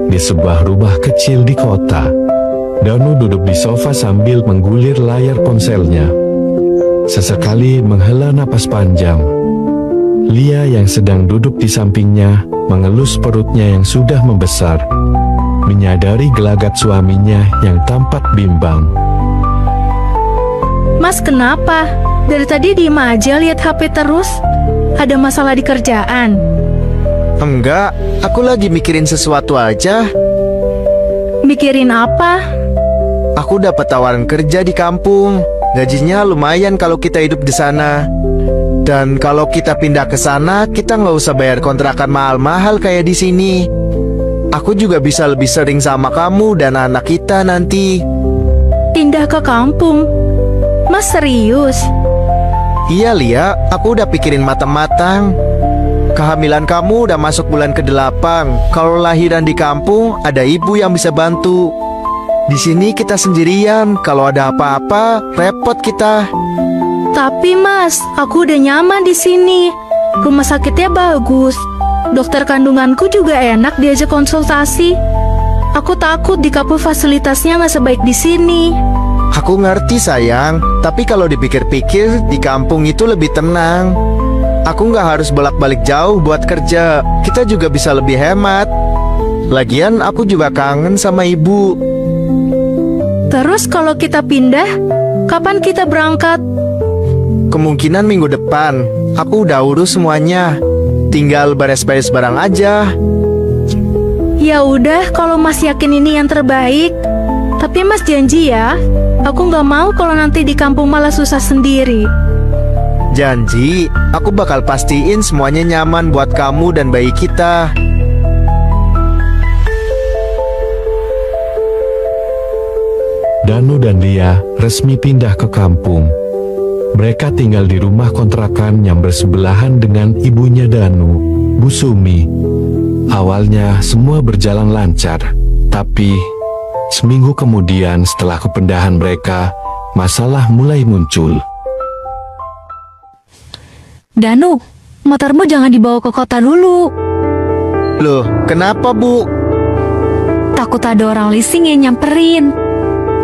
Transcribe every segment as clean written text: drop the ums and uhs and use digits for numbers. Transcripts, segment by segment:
di sebuah rumah kecil di kota. Danu duduk di sofa sambil menggulir layar ponselnya. Sesekali menghela napas panjang. Lia yang sedang duduk di sampingnya mengelus perutnya yang sudah membesar, menyadari gelagat suaminya yang tampak bimbang. Mas, kenapa? Dari tadi diem aja lihat HP terus. Ada masalah di kerjaan? Enggak, aku lagi mikirin sesuatu aja. Mikirin apa? Aku dapat tawaran kerja di kampung. Gajinya lumayan kalau kita hidup di sana. Dan kalau kita pindah ke sana, kita nggak usah bayar kontrakan mahal-mahal kayak di sini. Aku juga bisa lebih sering sama kamu dan anak kita nanti. Pindah ke kampung? Mas serius? Iya Lia, aku udah pikirin matang-matang. Kehamilan kamu udah masuk bulan ke-8. Kalau lahiran di kampung, ada ibu yang bisa bantu. Di sini kita sendirian, kalau ada apa-apa, repot kita. Tapi Mas, aku udah nyaman di sini. Rumah sakitnya bagus. Dokter kandunganku juga enak diajak konsultasi. Aku takut di kampung fasilitasnya nggak sebaik di sini. Aku ngerti sayang, tapi kalau dipikir-pikir di kampung itu lebih tenang. Aku nggak harus bolak-balik jauh buat kerja. Kita juga bisa lebih hemat. Lagian aku juga kangen sama ibu. Terus kalau kita pindah, kapan kita berangkat? Kemungkinan minggu depan. Aku udah urus semuanya. Tinggal beres-beres barang aja. Ya udah, kalau Mas yakin ini yang terbaik. Tapi Mas janji ya, aku nggak mau kalau nanti di kampung malah susah sendiri. Janji, aku bakal pastiin semuanya nyaman buat kamu dan bayi kita. Danu dan Lia resmi pindah ke kampung. Mereka tinggal di rumah kontrakan yang bersebelahan dengan ibunya Danu, Bu Sumi. Awalnya semua berjalan lancar, tapi seminggu kemudian setelah kepindahan mereka, masalah mulai muncul. Danu, motormu jangan dibawa ke kota dulu. Loh, kenapa Bu? Takut ada orang leasing yang nyamperin.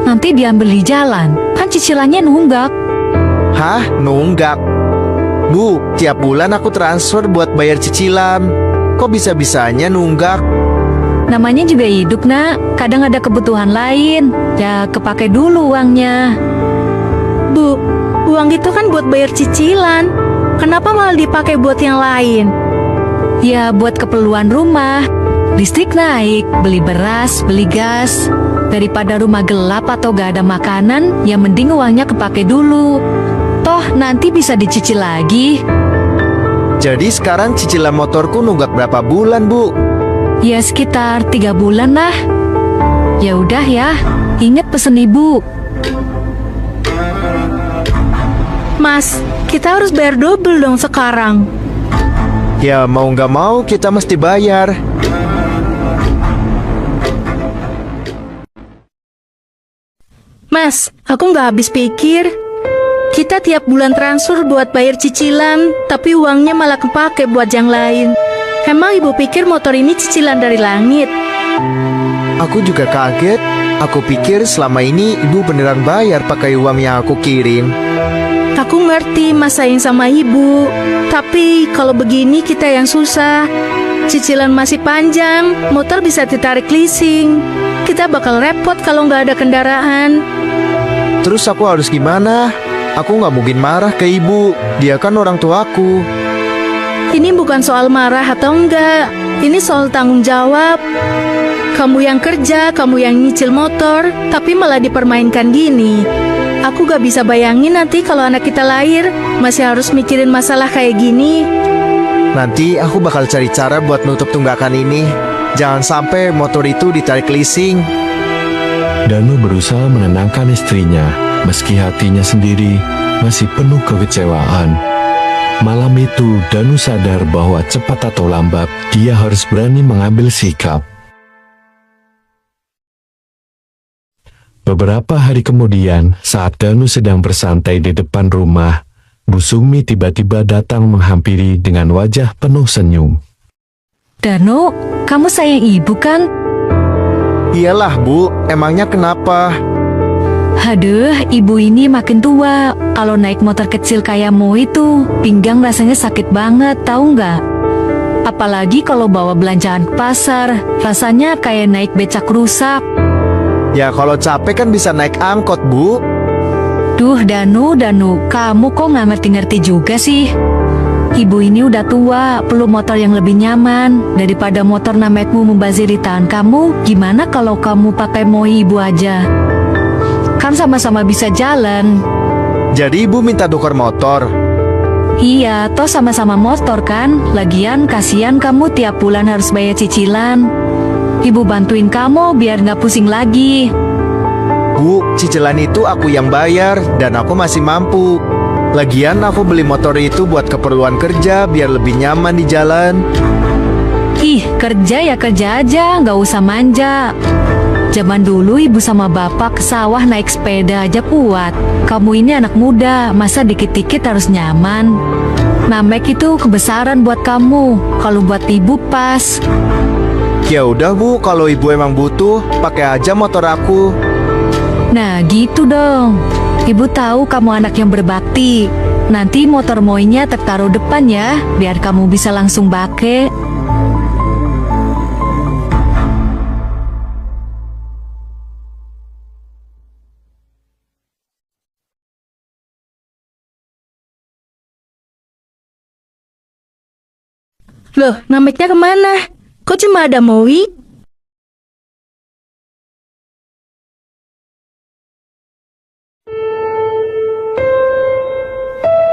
Nanti diambil di jalan, kan cicilannya nunggak. Hah? Nunggak? Bu, tiap bulan aku transfer buat bayar cicilan. Kok bisa-bisanya nunggak? Namanya juga hidup, nak. Kadang ada kebutuhan lain. Ya, kepake dulu uangnya. Bu, uang itu kan buat bayar cicilan. Kenapa malah dipakai buat yang lain? Ya, buat keperluan rumah. Listrik naik, beli beras, beli gas. Daripada rumah gelap atau gak ada makanan, ya mending uangnya kepake dulu. Toh nanti bisa dicicil lagi. Jadi sekarang cicilan motorku nunggak berapa bulan, Bu? Ya sekitar 3 bulan lah. Ya udah ya, ingat pesen ibu. Mas, kita harus bayar double dong sekarang. Ya mau nggak mau kita mesti bayar. Mas, aku nggak habis pikir. Kita tiap bulan transfer buat bayar cicilan, tapi uangnya malah kepake buat yang lain. Emang ibu pikir motor ini cicilan dari langit? Aku juga kaget. Aku pikir selama ini ibu beneran bayar pakai uang yang aku kirim. Aku ngerti mas sayang sama ibu, tapi kalau begini kita yang susah. Cicilan masih panjang, motor bisa ditarik leasing. Kita bakal repot kalau nggak ada kendaraan. Terus aku harus gimana? Aku nggak mungkin marah ke ibu. Dia kan orang tuaku. Ini bukan soal marah atau enggak. Ini soal tanggung jawab. Kamu yang kerja, kamu yang nyicil motor, tapi malah dipermainkan gini. Aku gak bisa bayangin nanti kalau anak kita lahir, masih harus mikirin masalah kayak gini. Nanti aku bakal cari cara buat nutup tunggakan ini. Jangan sampai motor itu ditarik leasing. Danu berusaha menenangkan istrinya, meski hatinya sendiri masih penuh kekecewaan. Malam itu, Danu sadar bahwa cepat atau lambat, dia harus berani mengambil sikap. Beberapa hari kemudian, saat Danu sedang bersantai di depan rumah, Bu Sumi tiba-tiba datang menghampiri dengan wajah penuh senyum. Danu, kamu sayang ibu kan? Iyalah Bu, emangnya kenapa? Aduh, ibu ini makin tua. Kalau naik motor kecil kayak Mo itu, pinggang rasanya sakit banget, tahu nggak? Apalagi kalau bawa belanjaan ke pasar, rasanya kayak naik becak rusak. Ya kalau capek kan bisa naik angkot Bu. Duh, Danu, kamu kok nggak ngerti-ngerti juga sih? Ibu ini udah tua, perlu motor yang lebih nyaman. Daripada motor namekmu membaziri tangan kamu, gimana kalau kamu pakai Moi ibu aja? Kan sama-sama bisa jalan. Jadi Ibu minta tukar motor. Iya, toh sama-sama motor kan? Lagian kasihan kamu tiap bulan harus bayar cicilan. Ibu bantuin kamu biar nggak pusing lagi. Bu, cicilan itu aku yang bayar dan aku masih mampu. Lagian aku beli motor itu buat keperluan kerja biar lebih nyaman di jalan. Ih, kerja ya kerja aja, nggak usah manja. Zaman dulu ibu sama bapak ke sawah naik sepeda aja kuat. Kamu ini anak muda, masa dikit-dikit harus nyaman? Namek itu kebesaran buat kamu, kalau buat ibu pas. Ya udah Bu, kalau Ibu emang butuh, pakai aja motor aku. Nah gitu dong. Ibu tahu kamu anak yang berbakti. Nanti motor Moinya tertaruh depan ya, biar kamu bisa langsung pakai. Loh, nameknya kemana? Kok cuma ada Moi?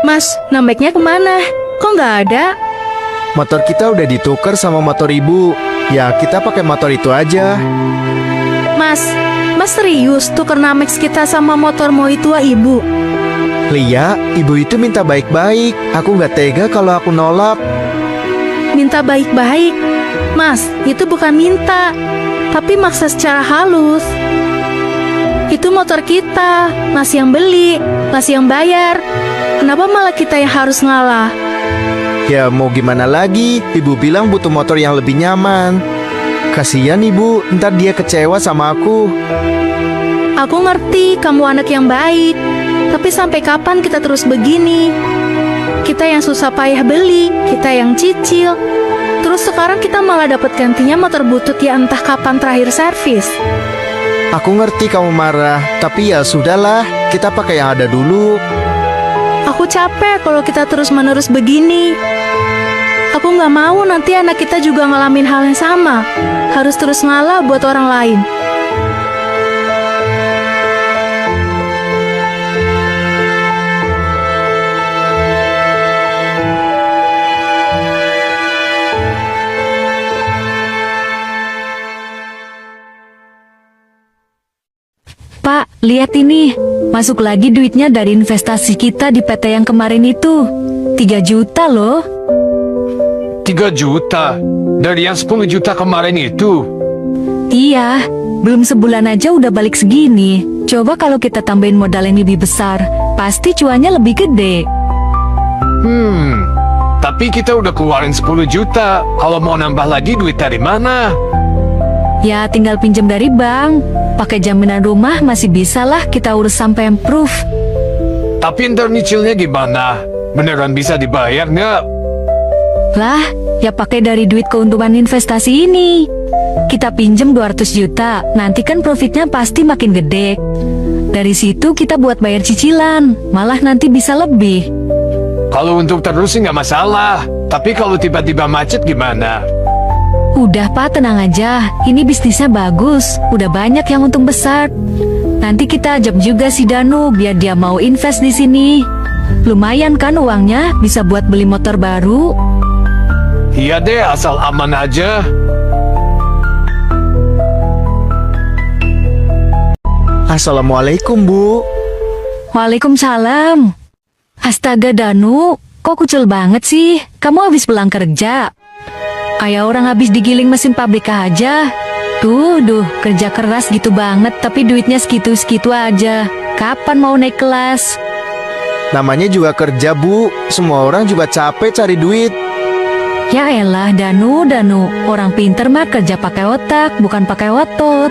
Mas, nameknya kemana? Kok nggak ada? Motor kita udah ditukar sama motor Ibu. Ya kita pakai motor itu aja. Mas serius tuker namek kita sama motor Moi tua ibu? Lia, Ibu itu minta baik-baik. Aku nggak tega kalau aku nolak. Minta baik-baik? Mas, itu bukan minta, tapi maksa secara halus. Itu motor kita, Mas yang beli, Mas yang bayar. Kenapa malah kita yang harus ngalah? Ya mau gimana lagi, Ibu bilang butuh motor yang lebih nyaman. Kasihan Ibu, ntar dia kecewa sama aku. Aku ngerti kamu anak yang baik, tapi sampai kapan kita terus begini? Kita yang susah payah beli, kita yang cicil. Terus sekarang kita malah dapat gantinya motor butut yang entah kapan terakhir servis. Aku ngerti kamu marah, tapi ya sudahlah, kita pakai yang ada dulu. Aku capek kalau kita terus-menerus begini. Aku nggak mau nanti anak kita juga ngalamin hal yang sama. Harus terus ngalah buat orang lain. Pak, lihat ini. Masuk lagi duitnya dari investasi kita di PT yang kemarin itu. 3 juta loh. 3 juta? Dari yang 10 juta kemarin itu? Iya, belum sebulan aja udah balik segini. Coba kalau kita tambahin modal yang lebih besar, pasti cuannya lebih gede. Tapi kita udah keluarin 10 juta. Kalau mau nambah lagi duit dari mana? Ya tinggal pinjam dari bank. Pakai jaminan rumah masih bisa lah kita urus sampai improve. Tapi ntar nyicilnya gimana? Beneran bisa dibayar nggak? Lah, ya pakai dari duit keuntungan investasi ini. Kita pinjam 200 juta, nanti kan profitnya pasti makin gede. Dari situ kita buat bayar cicilan, malah nanti bisa lebih. Kalau untuk terus sih nggak masalah. Tapi kalau tiba-tiba macet gimana? Udah Pak, tenang aja. Ini bisnisnya bagus. Udah banyak yang untung besar. Nanti kita ajak juga si Danu biar dia mau invest di sini. Lumayan kan uangnya, bisa buat beli motor baru. Iya deh, asal aman aja. Assalamualaikum Bu. Waalaikumsalam. Astaga Danu, kok kucel banget sih? Kamu habis pulang kerja? Kayak orang habis digiling mesin pabrik aja. Duh, kerja keras gitu banget, tapi duitnya segitu-segitu aja. Kapan mau naik kelas? Namanya juga kerja Bu. Semua orang juga capek cari duit. Ya elah, Danu, orang pinter mah kerja pakai otak, bukan pakai otot.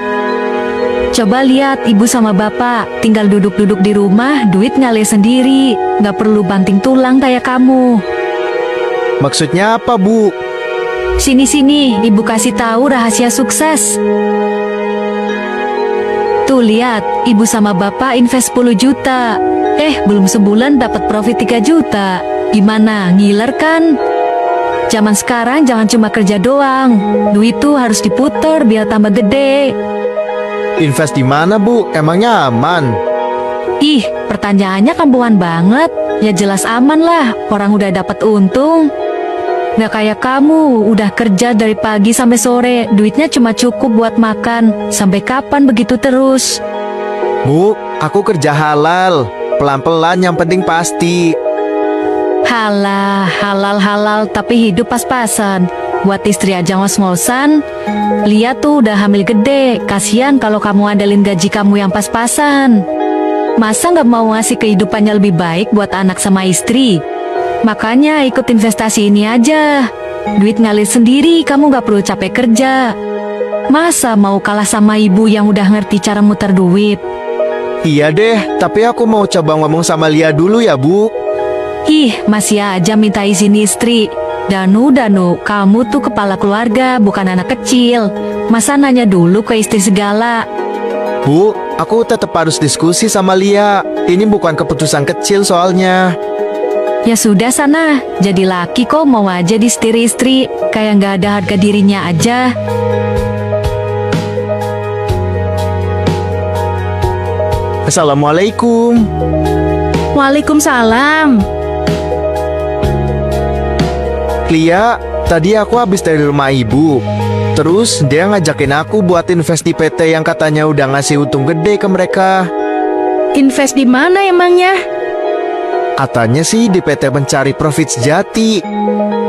Coba lihat ibu sama bapak, tinggal duduk-duduk di rumah, duit ngalir sendiri, nggak perlu banting tulang kayak kamu. Maksudnya apa, Bu? Sini, ibu kasih tahu rahasia sukses. Tuh lihat, ibu sama bapak invest 10 juta. Belum sebulan dapat profit 3 juta. Gimana, ngiler kan? Zaman sekarang jangan cuma kerja doang. Duit tuh harus diputer biar tambah gede. Invest di mana, Bu? Emangnya aman? Ih, pertanyaannya kampungan banget. Ya jelas aman lah, orang udah dapat untung. Nggak kayak kamu, udah kerja dari pagi sampai sore, duitnya cuma cukup buat makan. Sampai kapan begitu terus? Bu, aku kerja halal. Pelan-pelan yang penting pasti. Halal, tapi hidup pas-pasan. Buat istri aja ngos-ngosan. Lihat tuh udah hamil gede. Kasian kalau kamu andalin gaji kamu yang pas-pasan. Masa nggak mau ngasih kehidupannya lebih baik buat anak sama istri? Makanya ikut investasi ini aja. Duit ngalir sendiri, kamu nggak perlu capek kerja. Masa mau kalah sama ibu yang udah ngerti cara muter duit? Iya deh, tapi aku mau coba ngomong sama Lia dulu ya, Bu. Ih, masih aja minta izin istri. Danu, kamu tuh kepala keluarga, bukan anak kecil. Masa nanya dulu ke istri segala? Bu, aku tetap harus diskusi sama Lia. Ini bukan keputusan kecil soalnya. Ya sudah sana, jadi laki kok mau aja disetir istri. Kayak nggak ada harga dirinya aja. Assalamualaikum. Waalaikumsalam. Lia, tadi aku habis dari rumah ibu. Terus dia ngajakin aku buat invest di PT yang katanya udah ngasih untung gede ke mereka. Invest di mana emangnya? Katanya sih di PT Mencari Profit Sejati.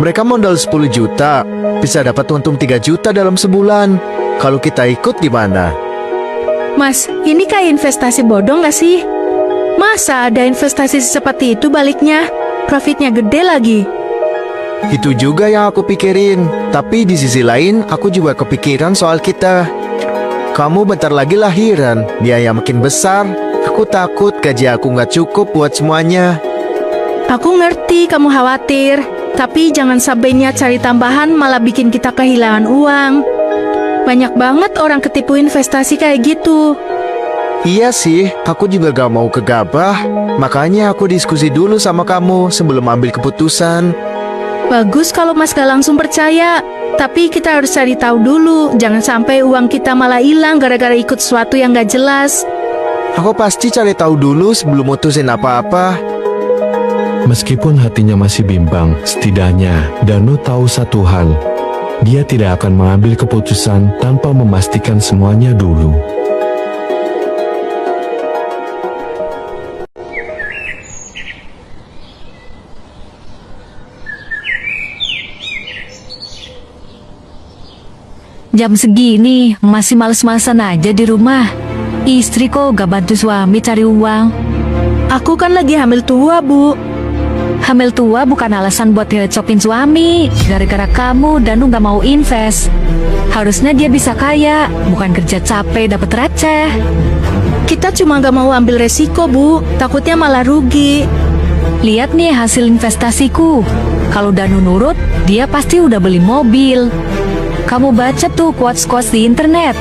Mereka modal 10 juta, bisa dapat untung 3 juta dalam sebulan. Kalau kita ikut gimana? Mas, ini kayak investasi bodong gak sih? Masa ada investasi seperti itu baliknya? Profitnya gede lagi. Itu juga yang aku pikirin. Tapi di sisi lain, aku juga kepikiran soal kita. Kamu bentar lagi lahiran, biaya makin besar. Aku takut gaji aku nggak cukup buat semuanya. Aku ngerti kamu khawatir, tapi jangan sampai niat cari tambahan malah bikin kita kehilangan uang. Banyak banget orang ketipu investasi kayak gitu. Iya sih, aku juga gak mau gegabah. Makanya aku diskusi dulu sama kamu sebelum ambil keputusan. Bagus kalau Mas gak langsung percaya, tapi kita harus cari tahu dulu. Jangan sampai uang kita malah hilang gara-gara ikut sesuatu yang gak jelas. Aku pasti cari tahu dulu sebelum mutusin apa-apa. Meskipun hatinya masih bimbang, setidaknya Danu tahu satu hal. Dia tidak akan mengambil keputusan tanpa memastikan semuanya dulu. Jam segini masih males-malesan aja di rumah. Istri kok gak bantu suami cari uang. Aku kan lagi hamil tua, Bu. Hamil tua bukan alasan buat direcopin suami. Gara-gara kamu Danu gak mau invest. Harusnya dia bisa kaya, bukan kerja capek dapet receh. Kita cuma gak mau ambil resiko, Bu. Takutnya malah rugi. Lihat nih hasil investasiku. Kalau Danu nurut, dia pasti udah beli mobil. Kamu baca tuh quotes-quotes di internet.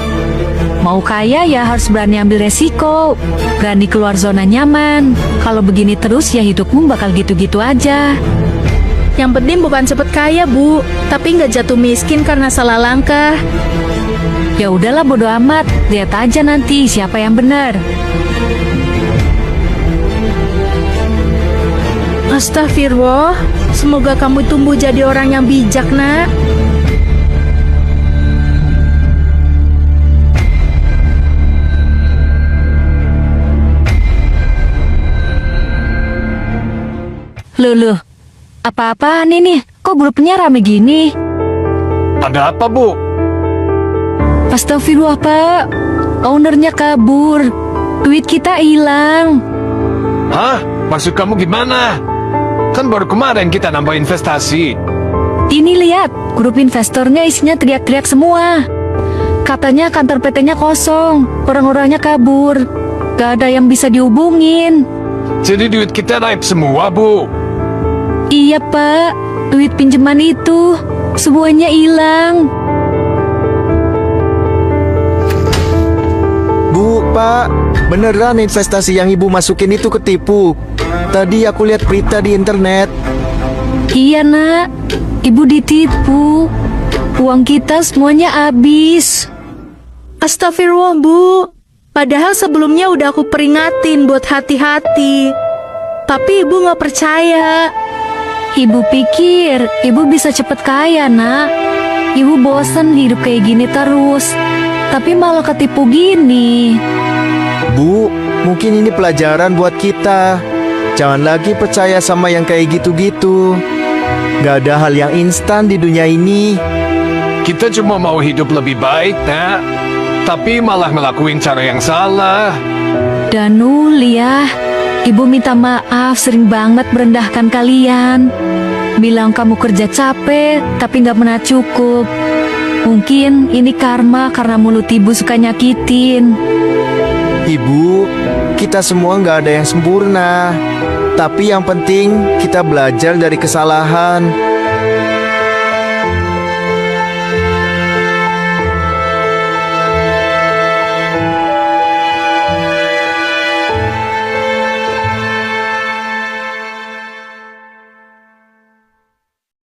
Mau kaya ya harus berani ambil resiko, berani keluar zona nyaman. Kalau begini terus ya hidupmu bakal gitu-gitu aja. Yang penting bukan cepet kaya, Bu, tapi nggak jatuh miskin karena salah langkah. Ya udahlah bodo amat, lihat aja nanti siapa yang benar. Astagfirullah, semoga kamu tumbuh jadi orang yang bijak, Nak. Loh, apa-apaan ini? Kok grupnya rame gini? Ada apa, Bu? Astagfirullah, Pak. Ownernya kabur. Duit kita hilang. Hah? Maksud kamu gimana? Kan baru kemarin kita nambah investasi. Ini lihat, grup investornya isinya teriak-teriak semua. Katanya kantor PT-nya kosong, orang-orangnya kabur. Gak ada yang bisa dihubungin. Jadi duit kita naik semua, Bu. Iya Pak, duit pinjaman itu semuanya hilang. Bu, Pak, beneran investasi yang ibu masukin itu ketipu. Tadi aku lihat berita di internet. Iya nak, ibu ditipu. Uang kita semuanya habis. Astagfirullah, Bu. Padahal sebelumnya udah aku peringatin buat hati-hati. Tapi ibu gak percaya. Ibu pikir ibu bisa cepet kaya nak. Ibu bosen hidup kayak gini terus. Tapi malah ketipu gini. Bu, mungkin ini pelajaran buat kita. Jangan lagi percaya sama yang kayak gitu-gitu. Gak ada hal yang instan di dunia ini. Kita cuma mau hidup lebih baik, Nak. Tapi malah ngelakuin cara yang salah. Danu, Lia, ibu minta maaf sering banget merendahkan kalian. Bilang kamu kerja capek, tapi gak pernah cukup. Mungkin ini karma karena mulut ibu suka nyakitin. Ibu, kita semua nggak ada yang sempurna. Tapi yang penting kita belajar dari kesalahan.